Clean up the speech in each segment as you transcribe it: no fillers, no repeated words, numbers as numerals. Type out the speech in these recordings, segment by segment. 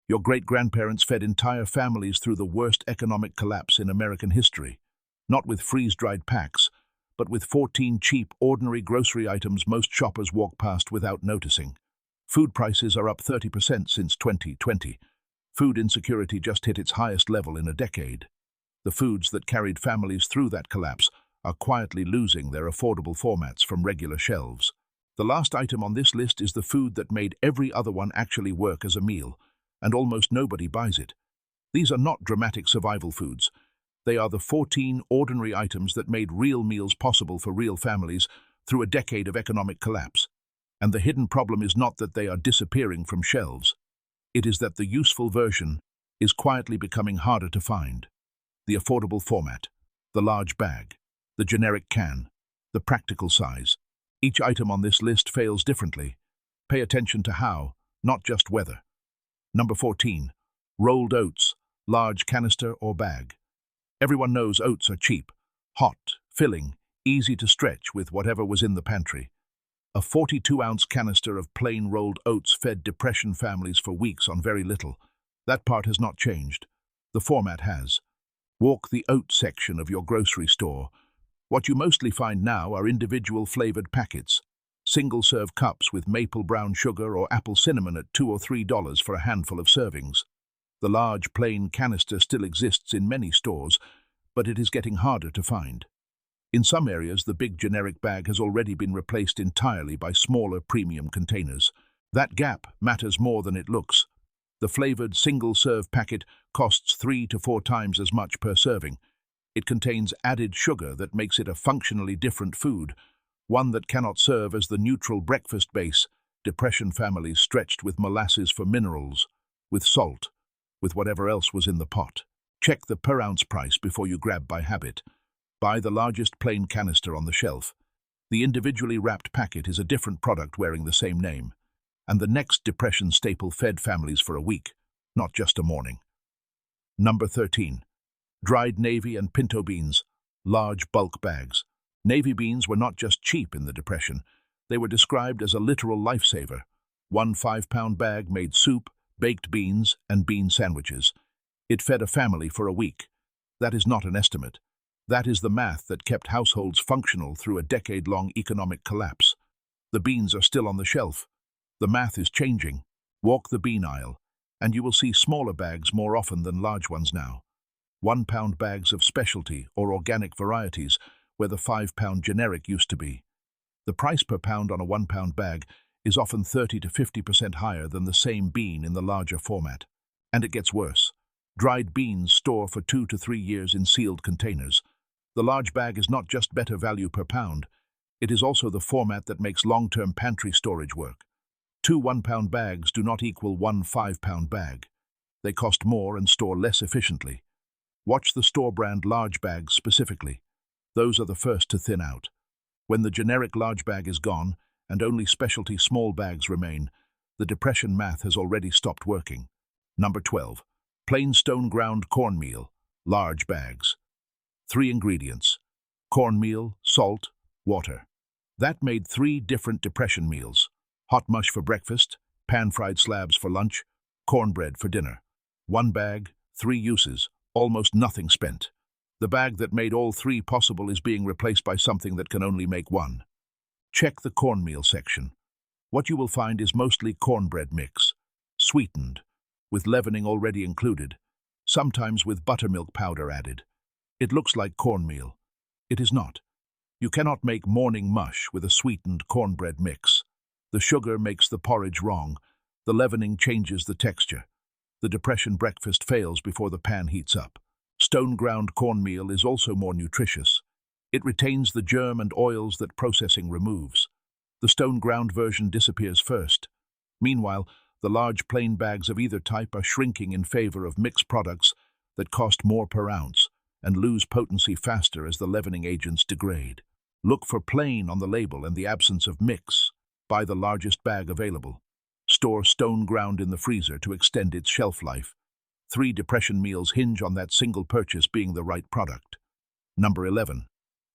Your great-grandparents fed entire families through the worst economic collapse in American history, not with freeze-dried packs, but with 14 cheap, ordinary grocery items most shoppers walk past without noticing. Food prices are up 30% since 2020. Food insecurity just hit its highest level in a decade. The foods that carried families through that collapse are quietly losing their affordable formats from regular shelves. The last item on this list is the food that made every other one actually work as a meal, and almost nobody buys it. These are not dramatic survival foods. They are the 14 ordinary items that made real meals possible for real families through a decade of economic collapse. And the hidden problem is not that they are disappearing from shelves. It is that the useful version is quietly becoming harder to find. The affordable format, the large bag, the generic can, the practical size. Each item on this list fails differently. Pay attention to how, not just whether. Number 14. Rolled oats, large canister or bag. Everyone knows oats are cheap, hot, filling, easy to stretch with whatever was in the pantry. A 42-ounce canister of plain rolled oats fed depression families for weeks on very little. That part has not changed. The format has. Walk the oat section of your grocery store. What you mostly find now are individual flavored packets, single-serve cups with maple brown sugar or apple cinnamon at $2 or $3 for a handful of servings. The large plain canister still exists in many stores, but it is getting harder to find. In some areas, the big generic bag has already been replaced entirely by smaller premium containers. That gap matters more than it looks. The flavored single-serve packet costs 3 to 4 times as much per serving. It contains added sugar that makes it a functionally different food, one that cannot serve as the neutral breakfast base depression families stretched with molasses for minerals, with salt, with whatever else was in the pot. Check the per-ounce price before you grab by habit. Buy the largest plain canister on the shelf. The individually wrapped packet is a different product wearing the same name, and the next depression staple fed families for a week, not just a morning. Number 13. Dried navy and pinto beans, large bulk bags. Navy beans were not just cheap in the Depression. They were described as a literal lifesaver. One 5-pound bag made soup, baked beans, and bean sandwiches. It fed a family for a week. That is not an estimate. That is the math that kept households functional through a decade-long economic collapse. The beans are still on the shelf. The math is changing. Walk the bean aisle, and you will see smaller bags more often than large ones now. 1-pound bags of specialty or organic varieties, where the 5-pound generic used to be. The price per pound on a 1-pound bag is often 30 to 50% higher than the same bean in the larger format. And it gets worse. Dried beans store for 2 to 3 years in sealed containers. The large bag is not just better value per pound, it is also the format that makes long-term pantry storage work. 2 1-pound bags do not equal 1 5-pound bag. They cost more and store less efficiently. Watch the store brand large bags specifically. Those are the first to thin out. When the generic large bag is gone and only specialty small bags remain, the depression math has already stopped working. Number 12. Plain stone ground cornmeal, large bags. 3 ingredients: cornmeal, salt, water. That made 3 different depression meals: hot mush for breakfast, pan-fried slabs for lunch, cornbread for dinner. 1 bag, 3 uses, almost nothing spent. The bag that made all 3 possible is being replaced by something that can only make 1. Check the cornmeal section. What you will find is mostly cornbread mix, sweetened, with leavening already included, sometimes with buttermilk powder added. It looks like cornmeal. It is not. You cannot make morning mush with a sweetened cornbread mix. The sugar makes the porridge wrong. The leavening changes the texture. The depression breakfast fails before the pan heats up. Stone-ground cornmeal is also more nutritious. It retains the germ and oils that processing removes. The stone-ground version disappears first. Meanwhile, the large plain bags of either type are shrinking in favor of mixed products that cost more per ounce and lose potency faster as the leavening agents degrade. Look for plain on the label and the absence of mix. Buy the largest bag available. Store stone ground in the freezer to extend its shelf life. 3 depression meals hinge on that single purchase being the right product. Number 11.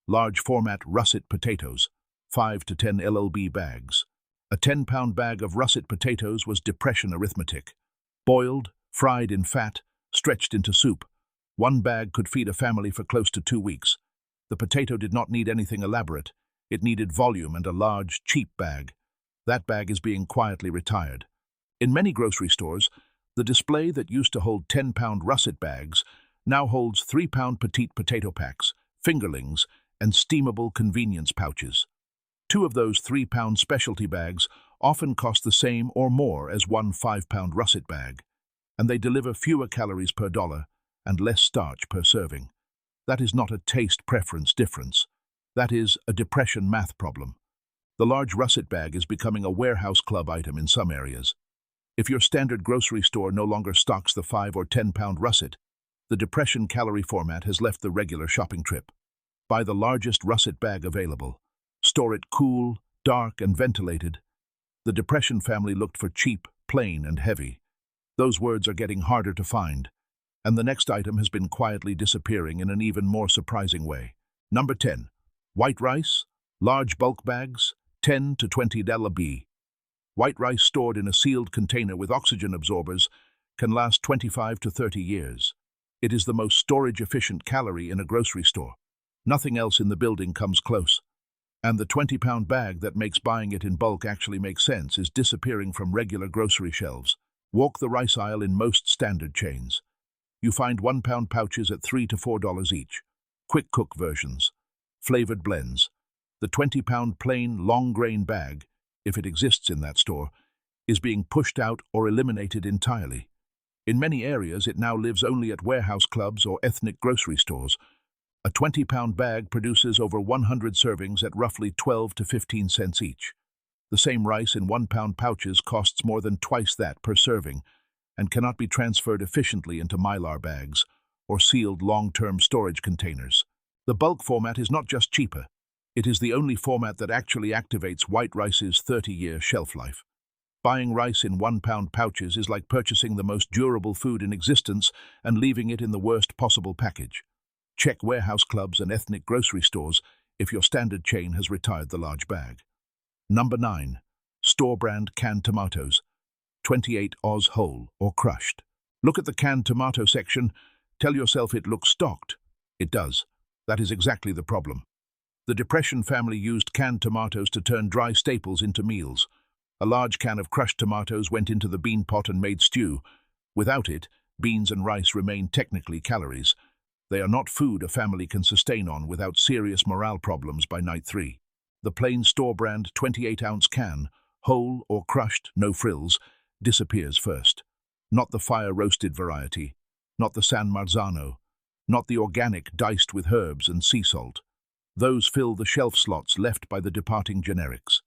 Large format russet potatoes, 5 to 10 LLB bags. A 10-pound bag of russet potatoes was depression arithmetic. Boiled, fried in fat, stretched into soup. One bag could feed a family for close to 2 weeks. The potato did not need anything elaborate. It needed volume and a large, cheap bag. That bag is being quietly retired. In many grocery stores, the display that used to hold 10-pound russet bags now holds 3-pound petite potato packs, fingerlings, and steamable convenience pouches. 2 of those 3-pound specialty bags often cost the same or more as one 5-pound russet bag, and they deliver fewer calories per dollar and less starch per serving. That is not a taste preference difference. That is a depression math problem. The large russet bag is becoming a warehouse club item in some areas. If your standard grocery store no longer stocks the 5 or 10-pound russet, the depression calorie format has left the regular shopping trip. Buy the largest russet bag available. Store it cool, dark, and ventilated. The depression family looked for cheap, plain, and heavy. Those words are getting harder to find, and the next item has been quietly disappearing in an even more surprising way. Number 10. White rice, large bulk bags, 10 to 20 $. White rice stored in a sealed container with oxygen absorbers can last 25 to 30 years. It is the most storage-efficient calorie in a grocery store. Nothing else in the building comes close. And the 20-pound bag that makes buying it in bulk actually make sense is disappearing from regular grocery shelves. Walk the rice aisle in most standard chains. You find 1-pound pouches at $3 to $4 each. Quick cook versions. Flavored blends. The 20-pound plain, long-grain bag, if it exists in that store, is being pushed out or eliminated entirely. In many areas, it now lives only at warehouse clubs or ethnic grocery stores. A 20-pound bag produces over 100 servings at roughly 12 to 15 cents each. The same rice in 1-pound pouches costs more than twice that per serving and cannot be transferred efficiently into Mylar bags or sealed long-term storage containers. The bulk format is not just cheaper. It is the only format that actually activates white rice's 30-year shelf life. Buying rice in 1-pound pouches is like purchasing the most durable food in existence and leaving it in the worst possible package. Check warehouse clubs and ethnic grocery stores if your standard chain has retired the large bag. Number 9. Store brand canned tomatoes, 28 Oz whole or crushed. Look at the canned tomato section. Tell yourself it looks stocked. It does. That is exactly the problem. The Depression family used canned tomatoes to turn dry staples into meals. A large can of crushed tomatoes went into the bean pot and made stew. Without it, beans and rice remain technically calories. They are not food a family can sustain on without serious morale problems by night 3. The plain store-brand 28-ounce can, whole or crushed, no frills, disappears first. Not the fire-roasted variety, not the San Marzano, not the organic diced with herbs and sea salt. Those fill the shelf slots left by the departing generics.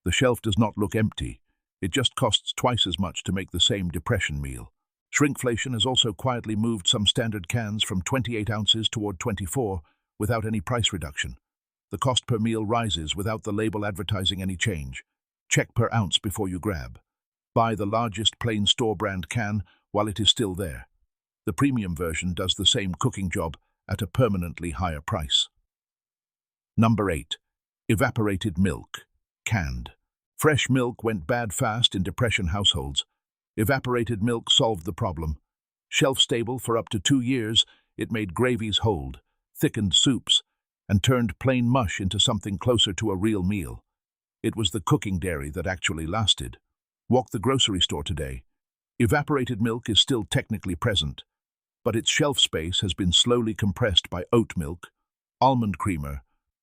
The shelf does not look empty. It just costs twice as much to make the same depression meal. Shrinkflation has also quietly moved some standard cans from 28 ounces toward 24 without any price reduction. The cost per meal rises without the label advertising any change. Check per ounce before you grab. Buy the largest plain store brand can while it is still there. The premium version does the same cooking job at a permanently higher price. Number 8. Evaporated milk, canned. Fresh milk went bad fast in Depression households. Evaporated milk solved the problem. Shelf-stable for up to 2 years, it made gravies hold, thickened soups, and turned plain mush into something closer to a real meal. It was the cooking dairy that actually lasted. Walk the grocery store today. Evaporated milk is still technically present, but its shelf space has been slowly compressed by oat milk, almond creamer,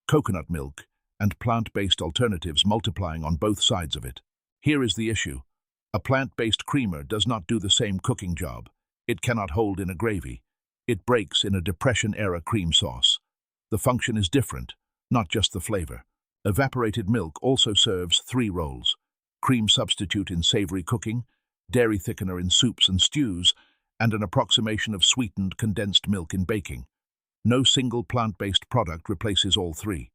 coconut milk, and plant-based alternatives multiplying on both sides of it. Here is the issue. A plant-based creamer does not do the same cooking job. It cannot hold in a gravy. It breaks in a Depression-era cream sauce. The function is different, not just the flavor. Evaporated milk also serves 3 roles: cream substitute in savory cooking, dairy thickener in soups and stews, and an approximation of sweetened condensed milk in baking. No single plant-based product replaces all 3.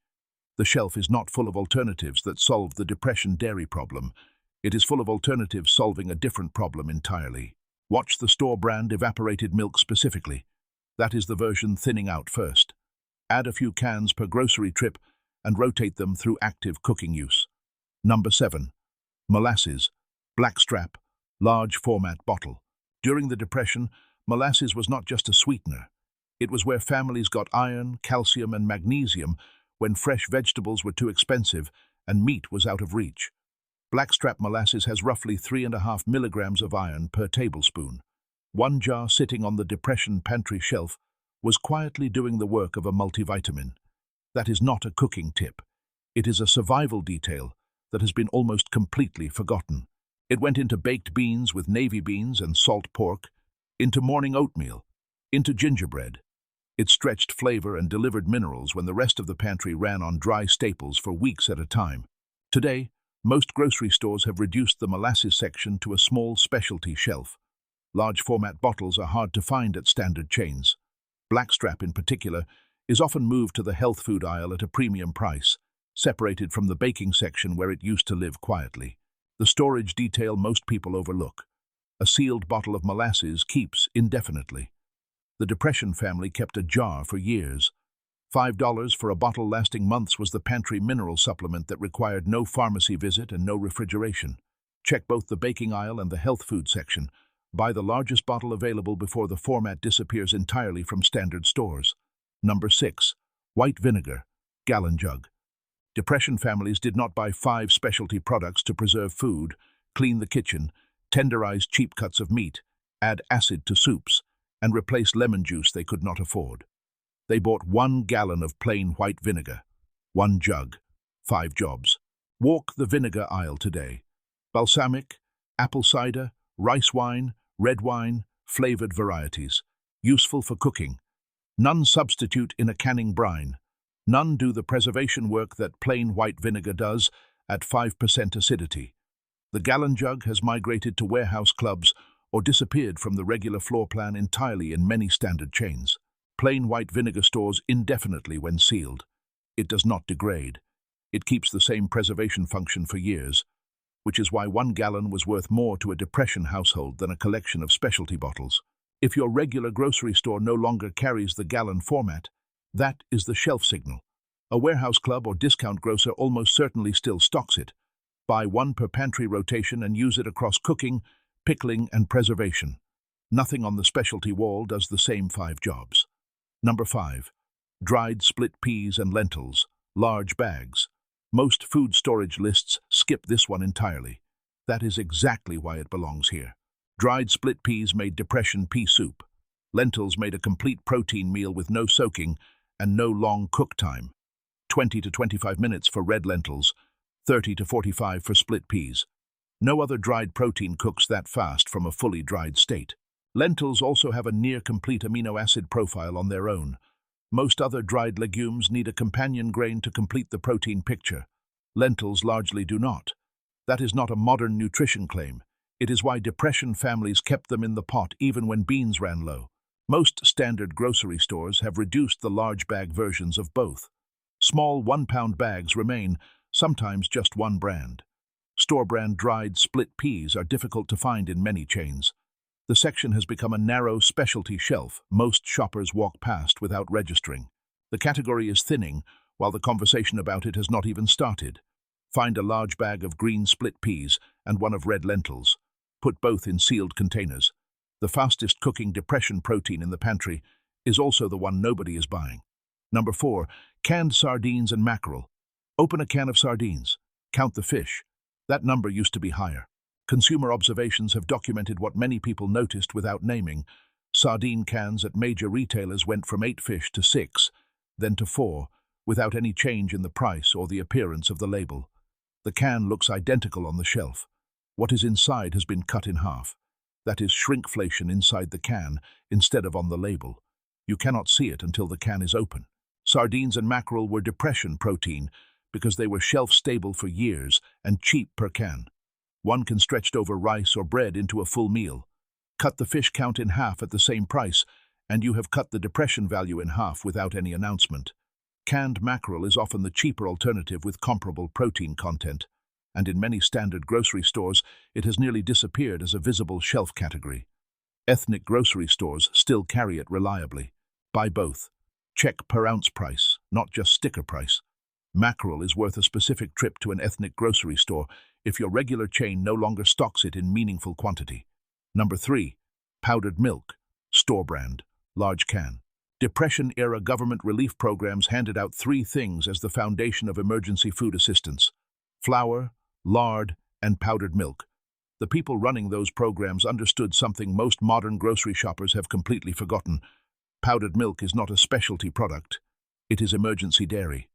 The shelf is not full of alternatives that solve the Depression dairy problem. It is full of alternatives solving a different problem entirely. Watch the store brand evaporated milk specifically. That is the version thinning out first. Add a few cans per grocery trip and rotate them through active cooking use. Number 7. Molasses, blackstrap, large format bottle. During the Depression, molasses was not just a sweetener. It was where families got iron, calcium, and magnesium when fresh vegetables were too expensive and meat was out of reach. Blackstrap molasses has roughly 3.5 milligrams of iron per tablespoon. One jar sitting on the Depression pantry shelf was quietly doing the work of a multivitamin. That is not a cooking tip. It is a survival detail that has been almost completely forgotten. It went into baked beans with navy beans and salt pork, into morning oatmeal, into gingerbread. It stretched flavor and delivered minerals when the rest of the pantry ran on dry staples for weeks at a time. Today, most grocery stores have reduced the molasses section to a small specialty shelf. Large format bottles are hard to find at standard chains. Blackstrap, in particular, is often moved to the health food aisle at a premium price, separated from the baking section where it used to live quietly. The storage detail most people overlook. A sealed bottle of molasses keeps indefinitely. The Depression family kept a jar for years. $5 for a bottle lasting months was the pantry mineral supplement that required no pharmacy visit and no refrigeration. Check both the baking aisle and the health food section. Buy the largest bottle available before the format disappears entirely from standard stores. Number 6. White vinegar, gallon jug. Depression families did not buy 5 specialty products to preserve food, clean the kitchen, tenderize cheap cuts of meat, add acid to soups, and replace lemon juice they could not afford. They bought 1 gallon of plain white vinegar, 1 jug, 5 jobs. Walk the vinegar aisle today. Balsamic, apple cider, rice wine, red wine, flavored varieties. Useful for cooking. None substitute in a canning brine. None do the preservation work that plain white vinegar does at 5% acidity. The gallon jug has migrated to warehouse clubs or disappeared from the regular floor plan entirely in many standard chains. Plain white vinegar stores indefinitely when sealed. It does not degrade. It keeps the same preservation function for years, which is why 1 gallon was worth more to a Depression household than a collection of specialty bottles. If your regular grocery store no longer carries the gallon format, that is the shelf signal. A warehouse club or discount grocer almost certainly still stocks it. Buy 1 per pantry rotation and use it across cooking, pickling, and preservation. Nothing on the specialty wall does the same 5 jobs. Number 5. Dried split peas and lentils, large bags. Most food storage lists skip this one entirely. That is exactly why it belongs here. Dried split peas made Depression pea soup. Lentils made a complete protein meal with no soaking and no long cook time. 20 to 25 minutes for red lentils, 30 to 45 for split peas. No other dried protein cooks that fast from a fully dried state. Lentils also have a near-complete amino acid profile on their own. Most other dried legumes need a companion grain to complete the protein picture. Lentils largely do not. That is not a modern nutrition claim. It is why Depression families kept them in the pot even when beans ran low. Most standard grocery stores have reduced the large bag versions of both. Small 1-pound bags remain, sometimes just 1 brand. Store-brand dried split peas are difficult to find in many chains. The section has become a narrow specialty shelf most shoppers walk past without registering. The category is thinning, while the conversation about it has not even started. Find a large bag of green split peas and one of red lentils. Put both in sealed containers. The fastest cooking Depression protein in the pantry is also the one nobody is buying. Number 4. Canned sardines and mackerel. Open a can of sardines. Count the fish. That number used to be higher. Consumer observations have documented what many people noticed without naming. Sardine cans at major retailers went from 8 fish to 6, then to 4, without any change in the price or the appearance of the label. The can looks identical on the shelf. What is inside has been cut in half. That is shrinkflation inside the can instead of on the label. You cannot see it until the can is open. Sardines and mackerel were Depression protein because they were shelf-stable for years and cheap per can. One can stretch over rice or bread into a full meal. Cut the fish count in half at the same price, and you have cut the Depression value in half without any announcement. Canned mackerel is often the cheaper alternative with comparable protein content, and in many standard grocery stores, it has nearly disappeared as a visible shelf category. Ethnic grocery stores still carry it reliably. Buy both. Check per ounce price, not just sticker price. Mackerel is worth a specific trip to an ethnic grocery store if your regular chain no longer stocks it in meaningful quantity. Number 3. Powdered milk, store brand, large can. Depression-era government relief programs handed out three things as the foundation of emergency food assistance: flour, lard, and powdered milk. The people running those programs understood something most modern grocery shoppers have completely forgotten. Powdered milk is not a specialty product. It is emergency dairy.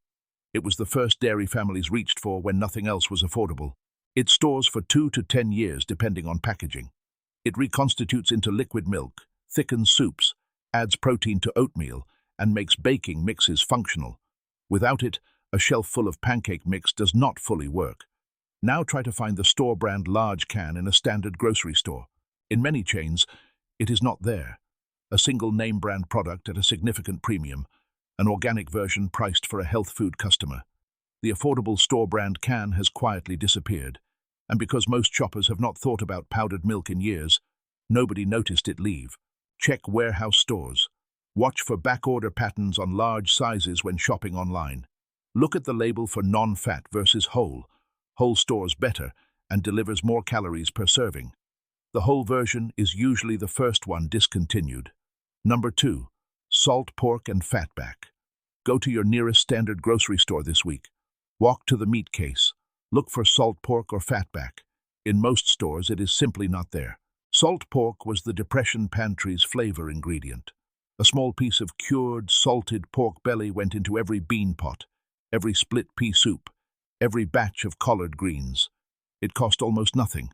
It was the first dairy families reached for when nothing else was affordable. It stores for 2 to 10 years depending on packaging. It reconstitutes into liquid milk, thickens soups, adds protein to oatmeal, and makes baking mixes functional. Without it, a shelf full of pancake mix does not fully work. Now try to find the store brand large can in a standard grocery store. In many chains, it is not there. A single name brand product at a significant premium, an organic version priced for a health food customer. The affordable store brand can has quietly disappeared, and because most shoppers have not thought about powdered milk in years, nobody noticed it leave. Check warehouse stores. Watch for backorder patterns on large sizes when shopping online. Look at the label for non-fat versus whole. Whole stores better and delivers more calories per serving. The whole version is usually the first one discontinued. Number 2. Salt pork and fatback. Go to your nearest standard grocery store this week. Walk to the meat case. Look for salt pork or fatback. In most stores, it is simply not there. Salt pork was the Depression pantry's flavor ingredient. A small piece of cured, salted pork belly went into every bean pot, every split pea soup, every batch of collard greens. It cost almost nothing.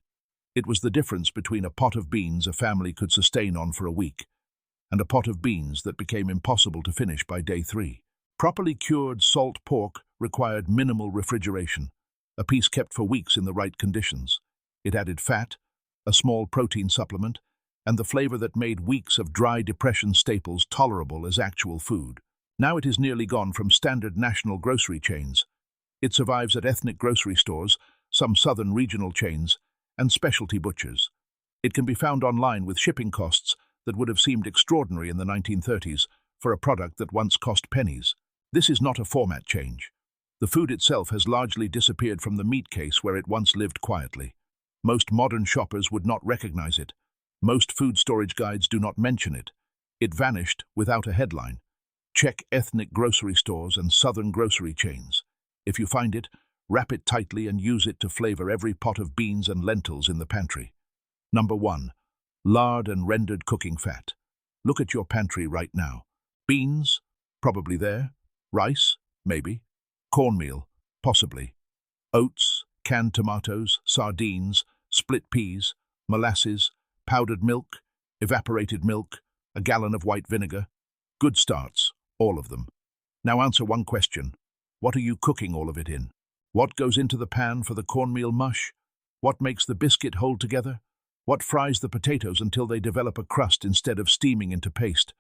It was the difference between a pot of beans a family could sustain on for a week and a pot of beans that became impossible to finish by day 3. Properly cured salt pork required minimal refrigeration, a piece kept for weeks in the right conditions. It added fat, a small protein supplement, and the flavor that made weeks of dry Depression staples tolerable as actual food. Now it is nearly gone from standard national grocery chains. It survives at ethnic grocery stores, some southern regional chains, and specialty butchers. It can be found online with shipping costs that would have seemed extraordinary in the 1930s for a product that once cost pennies. This is not a format change. The food itself has largely disappeared from the meat case where it once lived quietly. Most modern shoppers would not recognize it. Most food storage guides do not mention it. It vanished without a headline. Check ethnic grocery stores and southern grocery chains. If you find it, wrap it tightly and use it to flavor every pot of beans and lentils in the pantry. Number 1. Lard and rendered cooking fat. Look at your pantry right now. Beans? Probably there. Rice? Maybe. Cornmeal? Possibly. Oats, canned tomatoes, sardines, split peas, molasses, powdered milk, evaporated milk, a gallon of white vinegar. Good starts, all of them. Now answer one question. What are you cooking all of it in? What goes into the pan for the cornmeal mush? What makes the biscuit hold together? What fries the potatoes until they develop a crust instead of steaming into paste?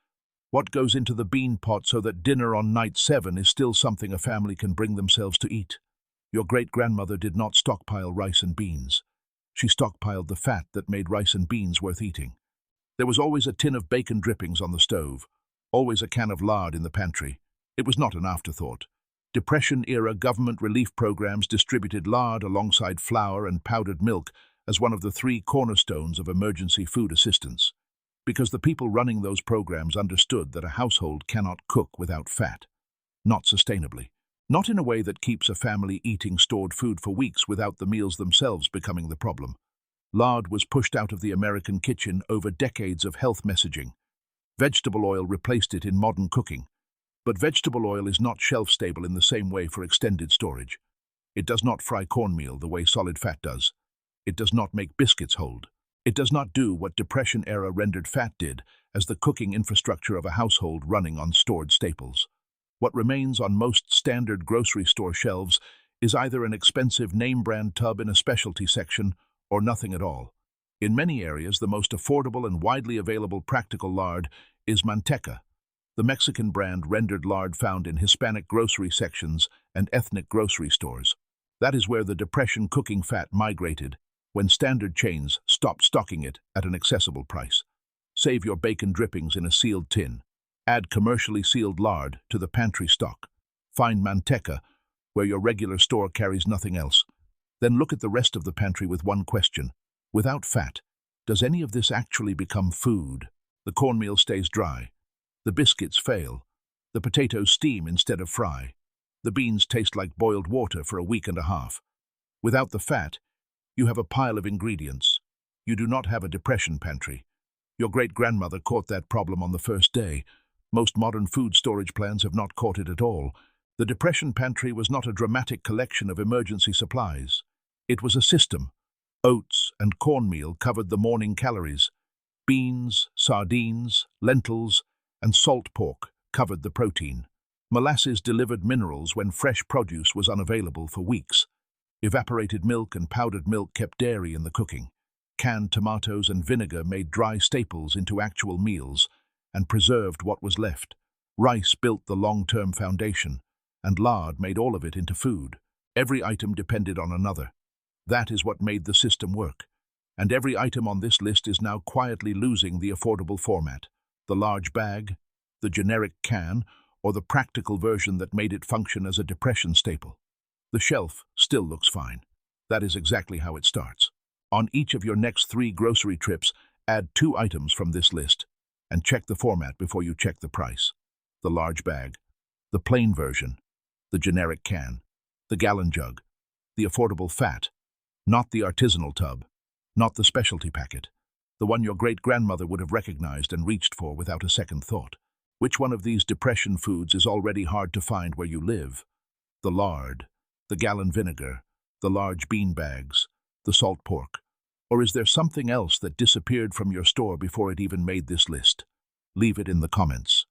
What goes into the bean pot so that dinner on night 7 is still something a family can bring themselves to eat? Your great-grandmother did not stockpile rice and beans. She stockpiled the fat that made rice and beans worth eating. There was always a tin of bacon drippings on the stove, always a can of lard in the pantry. It was not an afterthought. Depression-era government relief programs distributed lard alongside flour and powdered milk as one of the 3 cornerstones of emergency food assistance, because the people running those programs understood that a household cannot cook without fat. Not sustainably. Not in a way that keeps a family eating stored food for weeks without the meals themselves becoming the problem. Lard was pushed out of the American kitchen over decades of health messaging. Vegetable oil replaced it in modern cooking. But vegetable oil is not shelf-stable in the same way for extended storage. It does not fry cornmeal the way solid fat does. It does not make biscuits hold. It does not do what Depression-era rendered fat did as the cooking infrastructure of a household running on stored staples. What remains on most standard grocery store shelves is either an expensive name-brand tub in a specialty section or nothing at all. In many areas, the most affordable and widely available practical lard is manteca, the Mexican brand rendered lard found in Hispanic grocery sections and ethnic grocery stores. That is where the Depression cooking fat migrated when standard chains stopped stocking it at an accessible price. Save your bacon drippings in a sealed tin. Add commercially sealed lard to the pantry stock. Find manteca where your regular store carries nothing else. Then look at the rest of the pantry with one question. Without fat, Does any of this actually become food? The cornmeal stays dry. The biscuits fail. The potatoes steam instead of fry. The beans taste like boiled water for a week and a half. Without the fat, you have a pile of ingredients. You do not have a depression pantry. Your great-grandmother caught that problem on the first day. Most modern food storage plans have not caught it at all. The depression pantry was not a dramatic collection of emergency supplies. It was a system. Oats and cornmeal covered the morning calories. Beans, sardines, lentils, and salt pork covered the protein. Molasses delivered minerals when fresh produce was unavailable for weeks. Evaporated milk and powdered milk kept dairy in the cooking. Canned tomatoes and vinegar made dry staples into actual meals and preserved what was left. Rice built the long-term foundation, and lard made all of it into food. Every item depended on another. That is what made the system work. And every item on this list is now quietly losing the affordable format. The large bag, the generic can, or the practical version that made it function as a depression staple. The shelf still looks fine. That is exactly how it starts. On each of your next 3 grocery trips, add 2 items from this list, and check the format before you check the price. The large bag, the plain version, the generic can, the gallon jug, the affordable fat, not the artisanal tub, not the specialty packet, the one your great-grandmother would have recognized and reached for without a second thought. Which one of these depression foods is already hard to find where you live? The lard, the gallon vinegar, the large bean bags, the salt pork? Or is there something else that disappeared from your store before it even made this list? Leave it in the comments.